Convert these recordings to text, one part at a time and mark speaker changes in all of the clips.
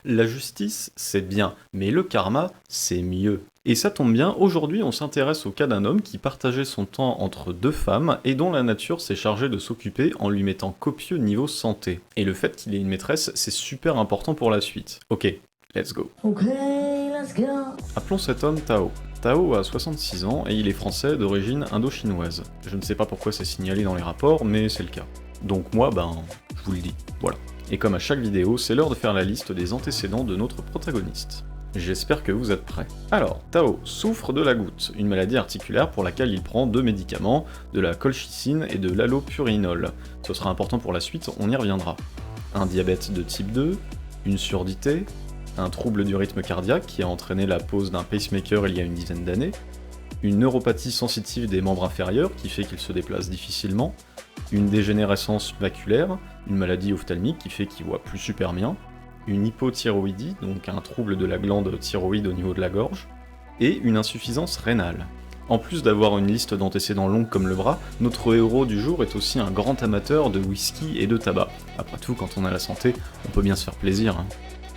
Speaker 1: La justice, c'est bien, mais le karma, c'est mieux. Et ça tombe bien, aujourd'hui on s'intéresse au cas d'un homme qui partageait son temps entre deux femmes et dont la nature s'est chargée de s'occuper en lui mettant copieux niveau santé. Et le fait qu'il ait une maîtresse, c'est super important pour la suite. Ok, let's go. Appelons cet homme Tao. Tao a 66 ans et il est français d'origine indo-chinoise. Je ne sais pas pourquoi c'est signalé dans les rapports, mais c'est le cas. Donc moi, je vous le dis, voilà. Et comme à chaque vidéo, c'est l'heure de faire la liste des antécédents de notre protagoniste. J'espère que vous êtes prêts. Alors, Tao souffre de la goutte, une maladie articulaire pour laquelle il prend deux médicaments, de la colchicine et de l'allopurinol. Ce sera important pour la suite, on y reviendra. Un diabète de type 2, une surdité, un trouble du rythme cardiaque qui a entraîné la pose d'un pacemaker il y a une dizaine d'années, une neuropathie sensitive des membres inférieurs qui fait qu'il se déplace difficilement, une dégénérescence maculaire, une maladie ophtalmique qui fait qu'il voit plus super bien, une hypothyroïdie, donc un trouble de la glande thyroïde au niveau de la gorge, et une insuffisance rénale. En plus d'avoir une liste d'antécédents longue comme le bras, notre héros du jour est aussi un grand amateur de whisky et de tabac. Après tout, quand on a la santé, on peut bien se faire plaisir, hein.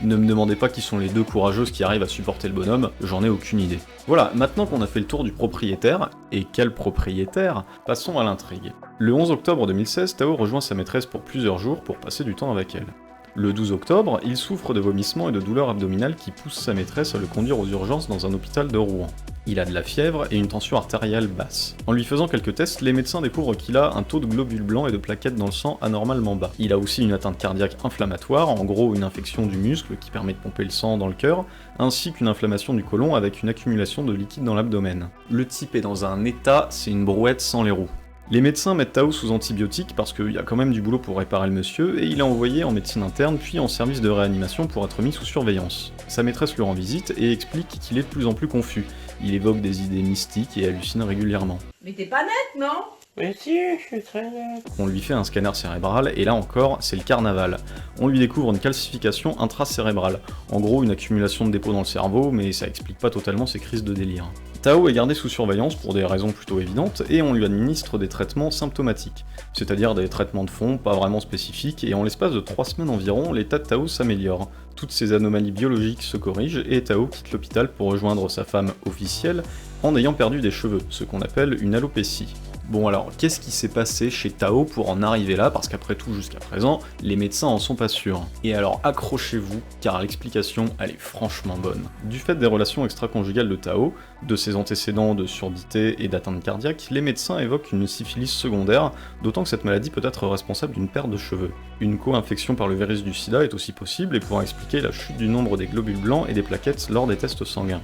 Speaker 1: Ne me demandez pas qui sont les deux courageuses qui arrivent à supporter le bonhomme, j'en ai aucune idée. Voilà, maintenant qu'on a fait le tour du propriétaire, et quel propriétaire, passons à l'intrigue. Le 11 octobre 2016, Tao rejoint sa maîtresse pour plusieurs jours pour passer du temps avec elle. Le 12 octobre, il souffre de vomissements et de douleurs abdominales qui poussent sa maîtresse à le conduire aux urgences dans un hôpital de Rouen. Il a de la fièvre et une tension artérielle basse. En lui faisant quelques tests, les médecins découvrent qu'il a un taux de globules blancs et de plaquettes dans le sang anormalement bas. Il a aussi une atteinte cardiaque inflammatoire, en gros une infection du muscle qui permet de pomper le sang dans le cœur, ainsi qu'une inflammation du côlon avec une accumulation de liquide dans l'abdomen. Le type est dans un état, c'est une brouette sans les roues. Les médecins mettent Tao sous antibiotiques parce qu'il y a quand même du boulot pour réparer le monsieur, et il est envoyé en médecine interne puis en service de réanimation pour être mis sous surveillance. Sa maîtresse lui rend visite et explique qu'il est de plus en plus confus. Il évoque des idées mystiques et hallucine régulièrement.
Speaker 2: Mais t'es pas nette, non?
Speaker 3: Mais si, je suis très net.
Speaker 1: On lui fait un scanner cérébral, et là encore, c'est le carnaval. On lui découvre une calcification intracérébrale. En gros, une accumulation de dépôts dans le cerveau, mais ça explique pas totalement ses crises de délire. Tao est gardé sous surveillance pour des raisons plutôt évidentes, et on lui administre des traitements symptomatiques, c'est-à-dire des traitements de fond pas vraiment spécifiques, et en l'espace de 3 semaines environ, l'état de Tao s'améliore. Toutes ces anomalies biologiques se corrigent, et Tao quitte l'hôpital pour rejoindre sa femme officielle en ayant perdu des cheveux, ce qu'on appelle une alopécie. Bon alors, qu'est-ce qui s'est passé chez Tao pour en arriver là, parce qu'après tout, jusqu'à présent, les médecins en sont pas sûrs. Et alors accrochez-vous, car l'explication, elle est franchement bonne. Du fait des relations extra-conjugales de Tao, de ses antécédents de surdité et d'atteinte cardiaque, les médecins évoquent une syphilis secondaire, d'autant que cette maladie peut être responsable d'une perte de cheveux. Une co-infection par le virus du sida est aussi possible et pourra expliquer la chute du nombre des globules blancs et des plaquettes lors des tests sanguins.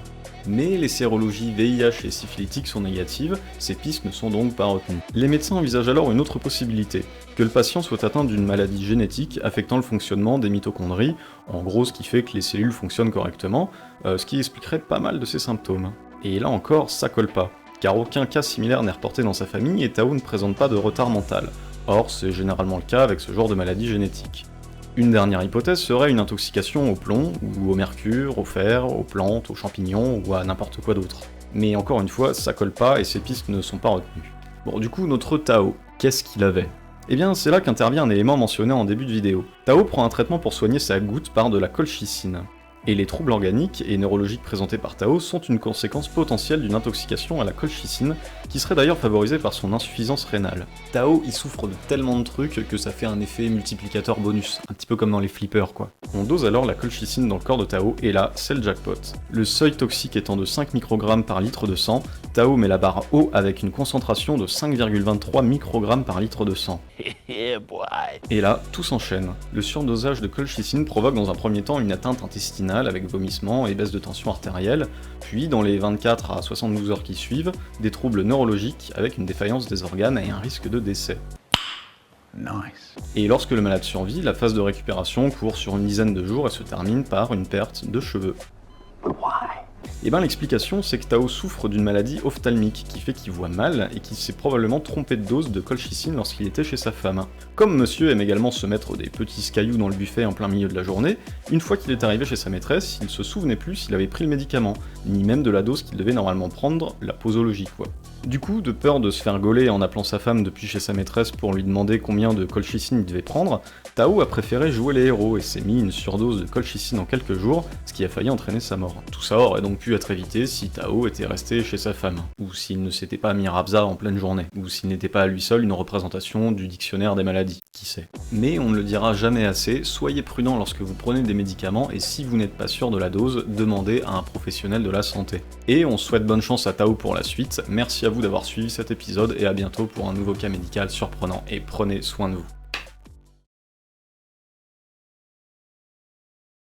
Speaker 1: Mais les sérologies VIH et syphilitiques sont négatives, ces pistes ne sont donc pas retenues. Les médecins envisagent alors une autre possibilité, que le patient soit atteint d'une maladie génétique affectant le fonctionnement des mitochondries, en gros ce qui fait que les cellules fonctionnent correctement, ce qui expliquerait pas mal de ses symptômes. Et là encore, ça colle pas, car aucun cas similaire n'est reporté dans sa famille et Tao ne présente pas de retard mental. Or, c'est généralement le cas avec ce genre de maladie génétique. Une dernière hypothèse serait une intoxication au plomb, ou au mercure, au fer, aux plantes, aux champignons, ou à n'importe quoi d'autre. Mais encore une fois, ça colle pas et ces pistes ne sont pas retenues. Bon, du coup, notre Tao, qu'est-ce qu'il avait ? Eh bien, c'est là qu'intervient un élément mentionné en début de vidéo. Tao prend un traitement pour soigner sa goutte par de la colchicine. Et les troubles organiques et neurologiques présentés par Tao sont une conséquence potentielle d'une intoxication à la colchicine, qui serait d'ailleurs favorisée par son insuffisance rénale. Tao, il souffre de tellement de trucs que ça fait un effet multiplicateur bonus, un petit peu comme dans les flippers quoi. On dose alors la colchicine dans le corps de Tao, et là, c'est le jackpot. Le seuil toxique étant de 5 microgrammes par litre de sang, Tao met la barre haut avec une concentration de 5,23 microgrammes par litre de sang. Et là, tout s'enchaîne. Le surdosage de colchicine provoque dans un premier temps une atteinte intestinale avec vomissements et baisse de tension artérielle, puis dans les 24 à 72 heures qui suivent, des troubles neurologiques avec une défaillance des organes et un risque de décès.
Speaker 3: Nice.
Speaker 1: Et lorsque le malade survit, la phase de récupération court sur une dizaine de jours et se termine par une perte de cheveux. Et ben l'explication, c'est que Tao souffre d'une maladie ophtalmique qui fait qu'il voit mal et qu'il s'est probablement trompé de dose de colchicine lorsqu'il était chez sa femme. Comme monsieur aime également se mettre des petits cailloux dans le buffet en plein milieu de la journée, une fois qu'il est arrivé chez sa maîtresse, il se souvenait plus s'il avait pris le médicament, ni même de la dose qu'il devait normalement prendre, la posologie quoi. Du coup, de peur de se faire gauler en appelant sa femme depuis chez sa maîtresse pour lui demander combien de colchicine il devait prendre, Tao a préféré jouer les héros et s'est mis une surdose de colchicine en quelques jours, ce qui a failli entraîner sa mort. Tout ça aurait donc pu être évité si Tao était resté chez sa femme, ou s'il ne s'était pas mis Rabza en pleine journée, ou s'il n'était pas à lui seul une représentation du dictionnaire des maladies, qui sait. Mais on ne le dira jamais assez, soyez prudent lorsque vous prenez des médicaments et si vous n'êtes pas sûr de la dose, demandez à un professionnel de la santé. Et on souhaite bonne chance à Tao pour la suite, merci à vous d'avoir suivi cet épisode et à bientôt pour un nouveau cas médical surprenant et prenez soin de vous.